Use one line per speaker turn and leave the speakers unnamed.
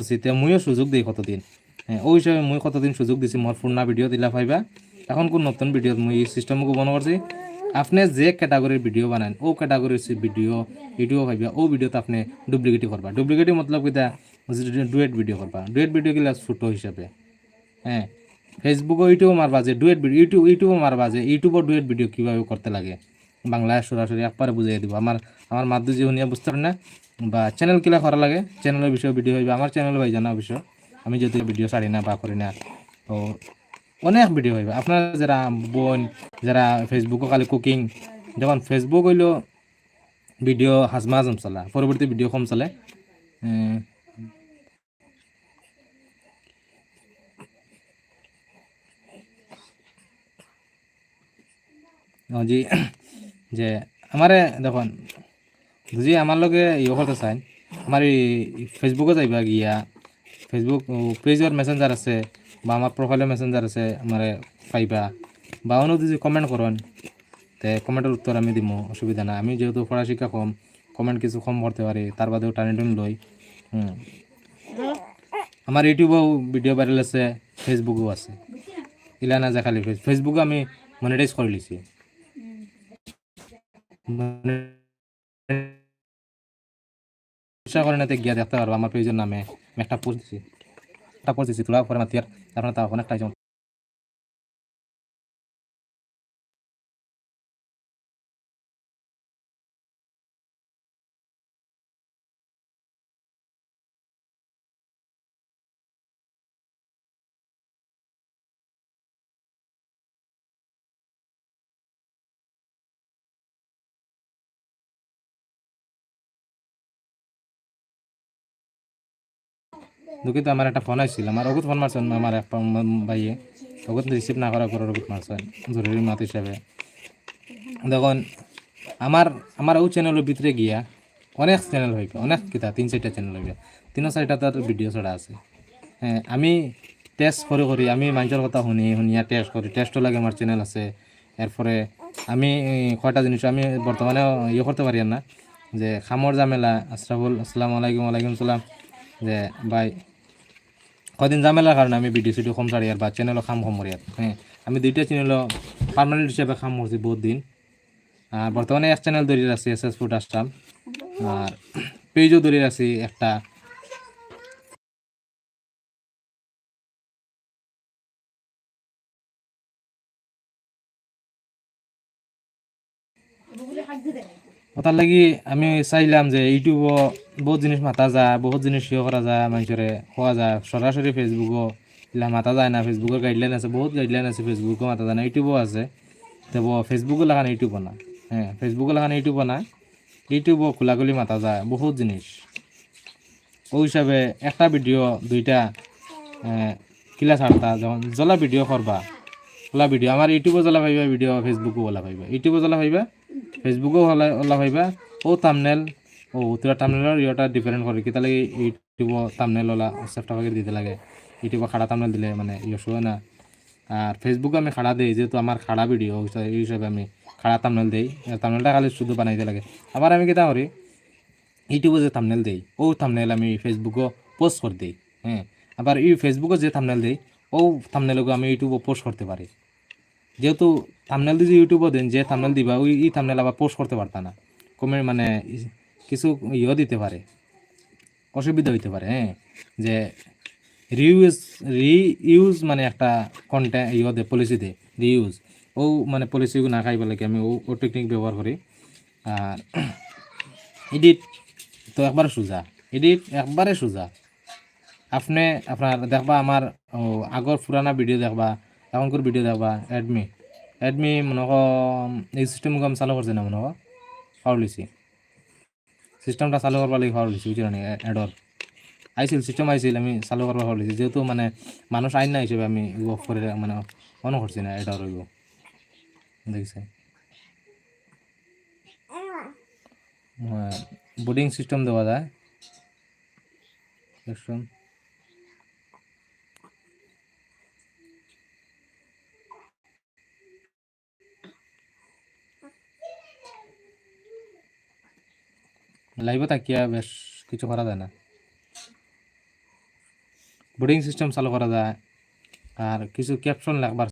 করছি মুইও সুযোগ দিই কতদিন। হ্যাঁ ওই হিসাবে মুই কতদিন সুযোগ দিছি মোর পুরনা ভিডিও দিলা পাইবা। এখন কোন নতুন ভিডিও মুই এই সিস্টেমকে বন্ধ করছি। আপনি যে ক্যাটাগরির ভিডিও বানান ও ক্যাটাগরির ভিডিও ইউটিউব পাইবা ও ভিডিওতে আপনি ডুপ্লিকেটি করবা। ডুপ্লিকেটি মতলব কিতা ডুয়েট ভিডিও করবা। ডুয়েট ভিডিও গিলা ছোটো হিসাবে। হ্যাঁ ফেসবুকও ইউটিউব মারবা যে ডুয়েট ভিডিও ইউটিউবও মারবা যে ইউটিউবও ডুয়েট ভিডিও কীভাবে করতে লাগে বাংলায় সরাসরি একবারে বুঝিয়ে দিব। আমার মাধ্যমে যে শুনিয়া বুঝতে পারেন না বা চ্যানেল কিলা করা লাগে চ্যানেলের বিষয়ে ভিডিও হইবে আমার চ্যানেল ভাই জানা অবশ্য আমি যেহেতু ভিডিও ছাড়ি না বা করি না তো অনেক ভিডিও হইবে আপনার যারা বোন যারা ফেসবুকও খালি কুকিং যখন ফেসবুক হইল ভিডিও হাজমা হাজম চলা পরবর্তী ভিডিও কম চলে জি যে আমারে দেখুন যদি আমার লগে ইয়ে করতে চাই আমার এই ফেসবুকে যাইবা গিয়া ফেসবুক পেজের মেসেঞ্জার আছে বা আমার প্রোফাইলের মেসেঞ্জার আছে আমার পাইবা বা অন্য যদি কমেন্ট করেন তে কমেন্টের উত্তর আমি দিব অসুবিধা না। আমি যেহেতু পড়া শিক্ষা কম কমেন্ট কিছু কম করতে পারি তার বাদেও টানি টুনি লই। আমার ইউটিউবেও ভিডিও ভাইরাল আছে ফেসবুকেও আছে ইলা না যে খালি ফেসবুকে আমি মনিটাইজ করে লিছি চেষ্টা করেন এতে গিয়া দেখতে পারবো আমার পেজের নামে আমি একটা পড়তেছি তোলা পরে মাতিয়ার আপনার তা অনেকটা দুঃখিত আমার একটা ফোন আসছিল আমার ওগুত ফোন মারছেন আমার এক ভাইয়ে ওগুত রিসিভ না করার পর ওগুত মারছেন জরুরি মাত হিসাবে। দেখুন আমার আমার ও চ্যানেলের ভিতরে গিয়া অনেক চ্যানেল হইবে অনেক কিতা 3-4টা চ্যানেল হইবে 3-4টা তার ভিডিও ছড়া আছে। হ্যাঁ আমি টেস্ট করি আমি মানুষের কথা শুনিয়া টেস্ট করি টেস্টও লাগে আমার চ্যানেল আছে। এরপরে আমি কয়টা জিনিস আমি বর্তমানে ইয়ে করতে পারি না যে খামর ঝামেলা আশরাফুল আসসালামু আলাইকুম ওয়ালাইকুম সালাম যে ভাই কদিন ঝামেলার কারণে আমি ভিডিও সিডিও কম ছাড়ি আর বা চ্যানেলও খাম কম করি আর। হ্যাঁ আমি 2টা চ্যানেলও পার্মানেন্ট হিসেবে খাম করছি বহুত দিন। আর বর্তমানে এক চ্যানেল ধরে আছি এস ফুড আসলাম আর পেজও ধরে আছি একটা। ওটার লাগি আমি চাইলাম যে ইউটিউবও বহুত জিনিস মাতা যায় বহুত জিনিস ইয়ে করা যায় মানুষের খোয়া যায় সরাসরি ফেসবুকও এগুলা মাতা যায় না ফেসবুকের গাইডলাইন আছে বহুত গাইডলাইন আছে ফেসবুকও মাতা যায় না ইউটিউবও আছে তবু ফেসবুকও লাগানো ইউটিউবও না। হ্যাঁ ফেসবুকও লাগানো ইউটিউবও না ইউটিউবও খোলাখুলি মাতা যায় বহুত জিনিস ওই হিসাবে একটা ভিডিও 2টা কিলা ছাড়তা যখন জ্বলা ভিডিও করবা ওলা ভিডিও আমার ইউটিউবও জ্বলা পাইবা ভিডিও ফেসবুকও ওলা পাইবা ইউটিউবও জ্বলা পাইবা ফেসবুকও ওলা পাইবা ও থাম্বনেল ও তোরা থাম্বনেলের ইয়েটা ডিফারেন্ট করে কি তাহলে ইউটিউবও থাম্বনেল ওলা সেফটা করে দিতে লাগে ইউটিউবে খাড়া থাম্বনেল দিলে মানে ইয়ে শোয় না। আর ফেসবুকে আমি খাড়া দিই যেহেতু আমার খাড়া ভিডিও এই হিসাবে আমি খাড়া থাম্বনেল দিই থাম্বনেলটা খালি শুধু বানাইতে লাগে। আবার আমি কিতা করি ইউটিউবে যে থাম্বনেল দেই ও থাম্বনেল আমি ফেসবুকও পোস্ট করে দিই। হ্যাঁ আবার এই ফেসবুকে যে থাম্বনেল দেই ও থাম্বনেলকে আমি ইউটিউবে পোস্ট করতে পারি যেহেতু থাম্বনেল দিয়ে ইউটিউবে দেন যে থাম্বনেল দিবা ওই এই থাম্বনেল আবার পোস্ট করতে পারতা না কমে মানে কিছু ইয়ে দিতে পারে অসুবিধা হইতে পারে। হ্যাঁ যে রিউজ রিইউজ মানে একটা কন্টেন্ট ইয়ে দে পলিসি দে রিইউজ ও মানে পলিসি না খাইব লাগে আমি ও টেকনিক ব্যবহার করি। আর এডিট তো একবারে সোজা এডিট একবারে সোজা আপনি আপনার দেখবা আমার আগর পুরানা ভিডিও দেখবা এখনকার ভিডিও দেখবা অ্যাডমি মনে এই সিস্টেমকে আমি চালু করছি না মনে পাওয়ার লিছি সিস্টেমটা চালু করবার লাগে পাওয়ার লিছি বুঝলেন অ্যাডর আইছিল সিস্টেম আইছিল আমি চালু করবার পাওয়ার লিছি যেহেতু মানে মানুষ আইন না হিসেবে আমি অফ করে মানে অন করছি না অ্যাডর হইব দেখছে বোর্ডিং সিস্টেম দেওয়া যায় সিস্টেম লাইভে তাকিয়া বেশ কিছু করা যায় না। বোর্ডিং সিস্টেম চালু করা যায় আর কিছু ক্যাপশন লেখবার